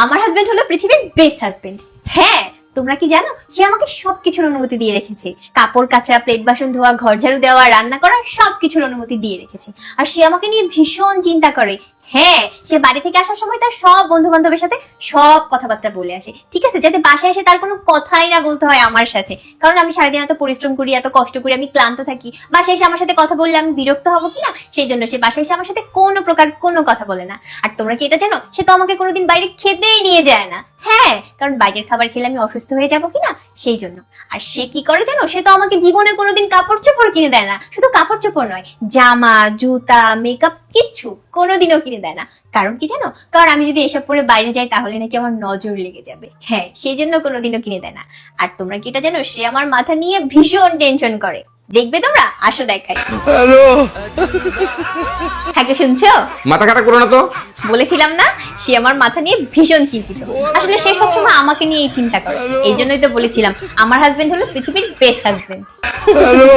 আমার হাজবেন্ড হলো পৃথিবীর বেস্ট হাজবেন্ড। হ্যাঁ, তোমরা কি জানো সে আমাকে সবকিছুর অনুমতি দিয়ে রেখেছে। কাপড় কাচা, প্লেট বাসন ধোয়া, ঘর ঝাড়ু দেওয়া, রান্না করা, সবকিছুর অনুমতি দিয়ে রেখেছে। আর সে আমাকে নিয়ে ভীষণ চিন্তা করে। হ্যাঁ, সে বাড়ি থেকে আসার সময় তার সব বন্ধু বান্ধবের সাথে সব কথাবার্তা বলে আসে, ঠিক আছে, যাতে বাসায় এসে তার কোনো কথাই না বলতে হয় আমার সাথে। কারণ আমি সারাদিন এত পরিশ্রম করি, এত কষ্ট করি, আমি ক্লান্ত থাকি। বাসায় এসে আমার সাথে কথা বললে আমি বিরক্ত হবো কিনা, সেই জন্য সে বাসায় এসে আমার সাথে কোনো প্রকার কোনো কথা বলে না। আর তোমরা কি এটা জানো, সে তো আমাকে কোনোদিন বাইরে খেতেই নিয়ে যায় না। হ্যাঁ, কারণ বাইরের খাবার খেলে আমি অসুস্থ হয়ে যাবো কিনা, সেই জন্য। আর সে কি করে জানো, সে তো আমাকে জীবনে কোনোদিন কাপড় চোপড় কিনে দেয় না। শুধু কাপড় চোপড় নয়, জামা, জুতা, মেকআপ কিচ্ছু কোনোদিনও কিনে দেয় না। কারণ কি জানো, কারণ আমি যদি এসব পরে বাইরে যাই তাহলে নাকি আমার নজর লেগে যাবে। হ্যাঁ, সেই জন্য কোনোদিনও কিনে দেয় না। আর তোমরা কি এটা জানো, সে আমার মাথা নিয়ে ভীষণ টেনশন করে। দেখবে তোমরা, আসো দেখাই। হ্যালো, হ্যাঁ, শুনছো? মাথা খারাপ করো না তো। বলেছিলাম না, সে আমার মাথা নিয়ে ভীষণ চিন্তিত। আসলে সে সবসময় আমাকে নিয়েই চিন্তা করে। এই জন্যই তো বলেছিলাম আমার হাজবেন্ড হলো পৃথিবীর বেস্ট হাজবেন্ড। হ্যালো।